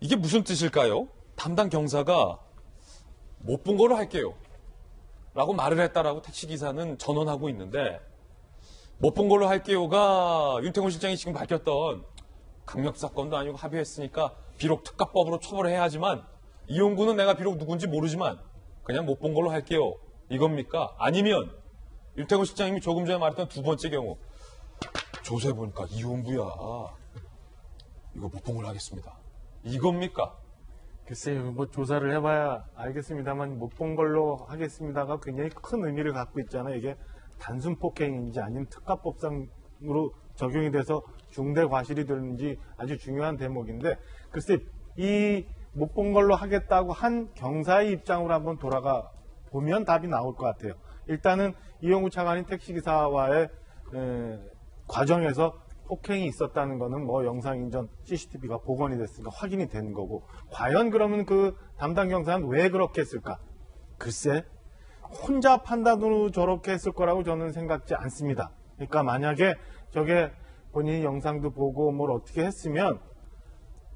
이게 무슨 뜻일까요? 담당 경사가 못 본 걸로 할게요 라고 말을 했다라고 택시기사는 전언하고 있는데, 못 본 걸로 할게요가 윤태곤 실장이 지금 밝혔던 강력사건도 아니고 합의했으니까 비록 특가법으로 처벌해야 하지만 이용구는 내가 비록 누군지 모르지만 그냥 못 본 걸로 할게요 이겁니까? 아니면 윤태곤 실장님이 조금 전에 말했던 두 번째 경우, 조사해보니까 이용구야 이거 못 본 걸로 하겠습니다 이겁니까? 글쎄요, 뭐 조사를 해봐야 알겠습니다만 못 본 걸로 하겠습니다가 굉장히 큰 의미를 갖고 있잖아요. 이게 단순 폭행인지 아니면 특가법상으로 적용이 돼서 중대 과실이 되는지 아주 중요한 대목인데, 글쎄 이 못 본 걸로 하겠다고 한 경사의 입장으로 한번 돌아가 보면 답이 나올 것 같아요. 일단은 이용구 차관이 택시기사와의 과정에서 폭행이 있었다는 거는 뭐 영상인전 CCTV가 복원이 됐으니까 확인이 되는 거고, 과연 그러면 그 담당 경사는 왜 그렇게 했을까? 글쎄 혼자 판단으로 저렇게 했을 거라고 저는 생각지 않습니다. 그러니까 만약에 저게 본인이 영상도 보고 뭘 어떻게 했으면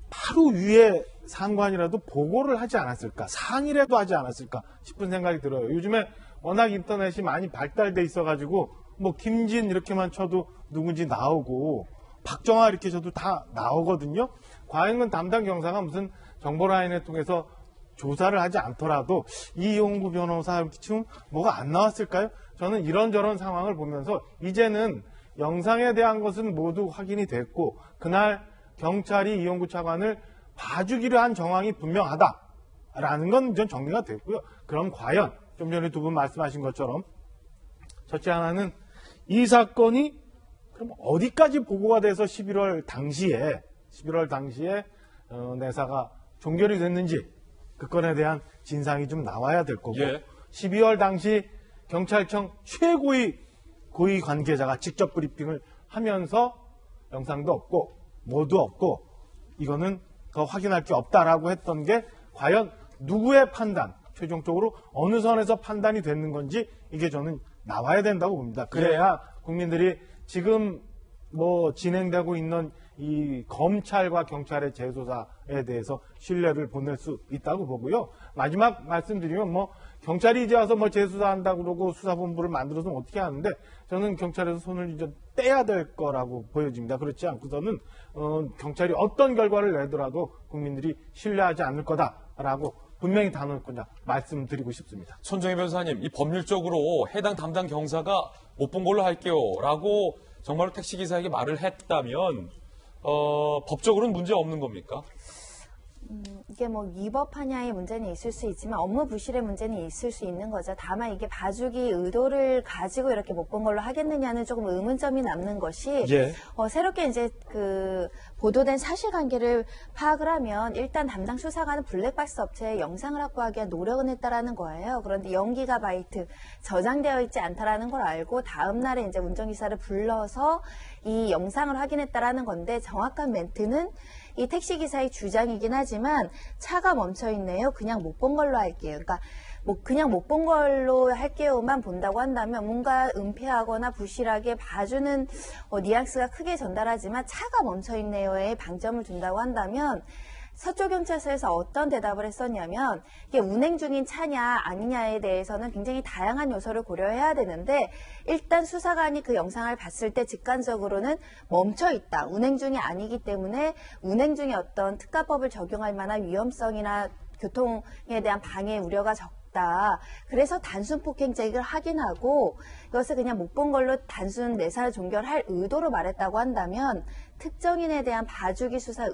바로 위에 상관이라도 보고를 하지 않았을까, 상의라도 하지 않았을까 싶은 생각이 들어요. 요즘에 워낙 인터넷이 많이 발달돼 있어가지고 뭐 김진 이렇게만 쳐도 누군지 나오고 박정아 이렇게 쳐도 다 나오거든요. 과연 담당 경사가 무슨 정보라인을 통해서 조사를 하지 않더라도 이용구 변호사 이렇게 치면 뭐가 안 나왔을까요? 저는 이런저런 상황을 보면서 이제는 영상에 대한 것은 모두 확인이 됐고, 그날 경찰이 이용구 차관을 봐주기로 한 정황이 분명하다라는 건 전 정리가 됐고요. 그럼 과연 좀 전에 두 분 말씀하신 것처럼 첫째 하나는 이 사건이 그럼 어디까지 보고가 돼서 11월 당시에 내사가 종결이 됐는지 그 건에 대한 진상이 좀 나와야 될 거고, 12월 당시 경찰청 최고위 고위 관계자가 직접 브리핑을 하면서 영상도 없고 뭐도 없고 이거는 더 확인할 게 없다라고 했던 게 과연 누구의 판단, 최종적으로 어느 선에서 판단이 되는 건지 이게 저는 나와야 된다고 봅니다. 그래야 국민들이 지금 뭐 진행되고 있는 이 검찰과 경찰의 재수사에 대해서 신뢰를 보낼 수 있다고 보고요. 마지막 말씀드리면 뭐 경찰이 이제 와서 뭐 재수사한다고 그러고 수사본부를 만들어서 어떻게 하는데, 저는 경찰에서 손을 이제 떼야 될 거라고 보여집니다. 그렇지 않고서는 경찰이 어떤 결과를 내더라도 국민들이 신뢰하지 않을 거다라고 분명히 단호할 거냐 말씀드리고 싶습니다. 손정혜 변호사님, 이 법률적으로 해당 담당 경사가 못 본 걸로 할게요라고 정말로 택시기사에게 말을 했다면 법적으로는 문제 없는 겁니까? 이게 뭐 위법하냐의 문제는 있을 수 있지만 업무 부실의 문제는 있을 수 있는 거죠. 다만 이게 봐주기 의도를 가지고 이렇게 못 본 걸로 하겠느냐는 조금 의문점이 남는 것이, 새롭게 이제 그 보도된 사실관계를 파악을 하면 일단 담당 수사관은 블랙박스 업체에 영상을 확보하기 위한 노력은 했다라는 거예요. 그런데 0기가바이트 저장되어 있지 않다라는 걸 알고 다음 날에 이제 운전기사를 불러서 이 영상을 확인했다라는 건데, 정확한 멘트는 이 택시기사의 주장이긴 하지만 차가 멈춰 있네요. 그냥 못 본 걸로 할게요. 그러니까 뭐 그냥 못 본 걸로 할게요만 본다고 한다면 뭔가 은폐하거나 부실하게 봐주는 뉘앙스가 크게 전달하지만 차가 멈춰 있네요에 방점을 둔다고 한다면, 서초경찰서에서 어떤 대답을 했었냐면 이게 운행 중인 차냐 아니냐에 대해서는 굉장히 다양한 요소를 고려해야 되는데, 일단 수사관이 그 영상을 봤을 때 직관적으로는 멈춰 있다, 운행 중이 아니기 때문에 운행 중에 어떤 특가법을 적용할 만한 위험성이나 교통에 대한 방해 우려가 적다. 그래서 단순 폭행 제기를 확인하고 이것을 그냥 못 본 걸로 단순 내사를 종결할 의도로 말했다고 한다면, 특정인에 대한 봐주기 수사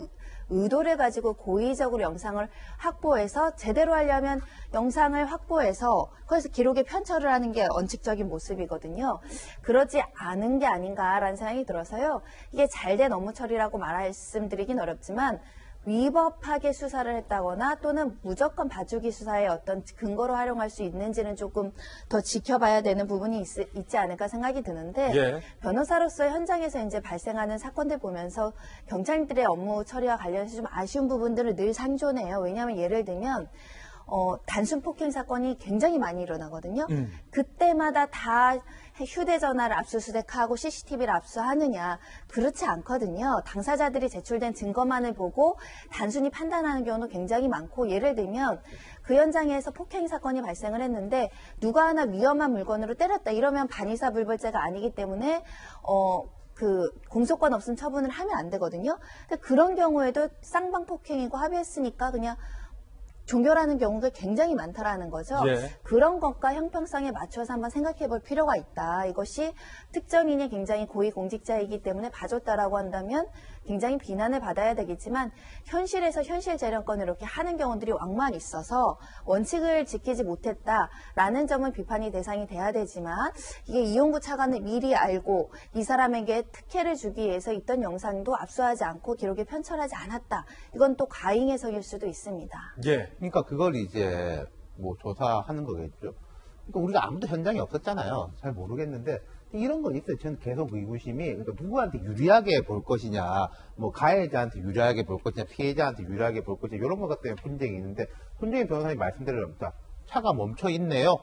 의도를 가지고 고의적으로 영상을 확보해서 제대로 하려면 영상을 확보해서 그래서 기록에 편철을 하는 게 원칙적인 모습이거든요. 그러지 않은 게 아닌가라는 생각이 들어서요. 이게 잘된 업무 처리라고 말씀드리긴 어렵지만 위법하게 수사를 했다거나 또는 무조건 봐주기 수사의 어떤 근거로 활용할 수 있는지는 조금 더 지켜봐야 되는 부분이 있지 않을까 생각이 드는데, 변호사로서 현장에서 이제 발생하는 사건들 보면서 경찰들의 업무 처리와 관련해서 좀 아쉬운 부분들을 늘 상존해요. 왜냐하면 예를 들면 단순 폭행 사건이 굉장히 많이 일어나거든요. 그때마다 다 휴대전화를 압수수색하고 CCTV를 압수하느냐, 그렇지 않거든요. 당사자들이 제출된 증거만을 보고 단순히 판단하는 경우도 굉장히 많고, 예를 들면 그 현장에서 폭행 사건이 발생을 했는데 누가 하나 위험한 물건으로 때렸다 이러면 반의사불벌죄가 아니기 때문에 그 공소권 없음 처분을 하면 안 되거든요. 근데 그런 경우에도 쌍방폭행이고 합의했으니까 그냥 종결하는 경우가 굉장히 많다라는 거죠. 예. 그런 것과 형평성에 맞춰서 한번 생각해 볼 필요가 있다. 이것이 특정인이 굉장히 고위공직자이기 때문에 봐줬다라고 한다면 굉장히 비난을 받아야 되겠지만, 현실에서 현실 재량권을 이렇게 하는 경우들이 왕만 있어서 원칙을 지키지 못했다라는 점은 비판이 대상이 돼야 되지만, 이게 이용구 차관을 미리 알고 이 사람에게 특혜를 주기 위해서 있던 영상도 압수하지 않고 기록에 편철하지 않았다. 이건 또 과잉 해석일 수도 있습니다. 예. 그러니까 그걸 이제 뭐 조사하는 거겠죠. 그러니까 우리가 아무도 현장에 없었잖아요. 잘 모르겠는데 이런 건 있어요. 저는 계속 의구심이, 그러니까 누구한테 유리하게 볼 것이냐, 뭐 가해자한테 유리하게 볼 것이냐, 피해자한테 유리하게 볼 것이냐, 이런 것 때문에 분쟁이 있는데, 손정희 변호사님 말씀대로 차가 멈춰 있네요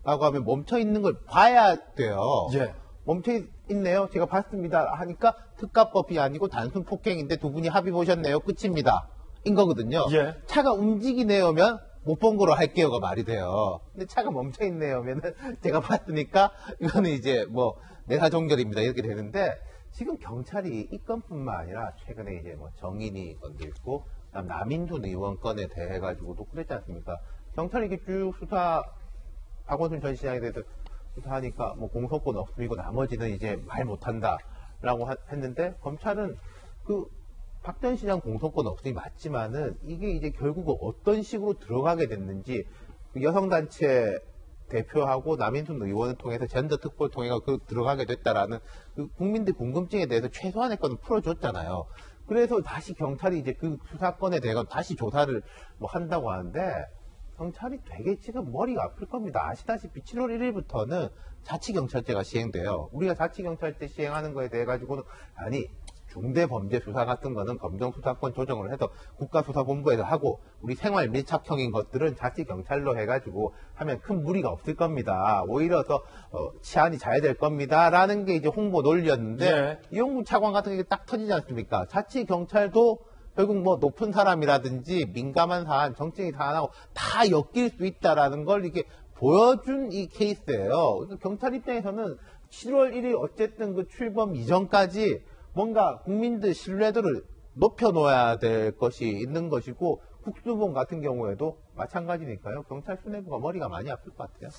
라고 하면 멈춰 있는 걸 봐야 돼요. 예. 멈춰 있네요, 제가 봤습니다 하니까 특가법이 아니고 단순 폭행인데 두 분이 합의 보셨네요, 끝입니다 인 거거든요. 예. 차가 움직이네요면 못 본 거로 할게요가 말이 돼요. 근데 차가 멈춰 있네요면은 제가 봤으니까 이거는 이제 뭐 내사종결입니다 이렇게 되는데, 지금 경찰이 이 건뿐만 아니라 최근에 이제 뭐 정인이 건도 있고 그다음 남인준 의원 건에 대해 가지고도 그랬지 않습니까? 경찰이 이렇게 쭉 수사, 박원순 전 시장에 대해서 수사하니까 뭐 공소권 없음이고 나머지는 이제 말 못한다라고 했는데, 검찰은 그 박 전 시장 공소권 없음이 맞지만은 이게 이제 결국 어떤 식으로 들어가게 됐는지, 그 여성단체 대표하고 남인순 의원을 통해서 젠더 특보를 통해 그 들어가게 됐다라는 그 국민들 궁금증에 대해서 최소한의 건을 풀어줬잖아요. 그래서 다시 경찰이 이제 그 수사건에 대해서 다시 조사를 뭐 한다고 하는데, 경찰이 되게 지금 머리가 아플 겁니다. 아시다시피 7월 1일부터는 자치경찰제가 시행돼요. 우리가 자치경찰제 시행하는 거에 대해 가지고는, 아니 중대범죄수사 같은 거는 검정수사권 조정을 해서 국가수사본부에서 하고, 우리 생활 밀착형인 것들은 자치경찰로 해가지고 하면 큰 무리가 없을 겁니다. 오히려 더 치안이 잘 될 겁니다 라는 게 이제 홍보 논리였는데, 예. 이용구 차관 같은 게 딱 터지지 않습니까? 자치경찰도 결국 뭐 높은 사람이라든지 민감한 사안, 정치적인 사안하고 다 엮일 수 있다라는 걸 이렇게 보여준 이 케이스예요. 그러니까 경찰 입장에서는 7월 1일 어쨌든 그 출범 이전까지 뭔가 국민들 신뢰도를 높여놓아야 될 것이 있는 것이고, 국수본 같은 경우에도 마찬가지니까요. 경찰 수뇌부가 머리가 많이 아플 것 같아요.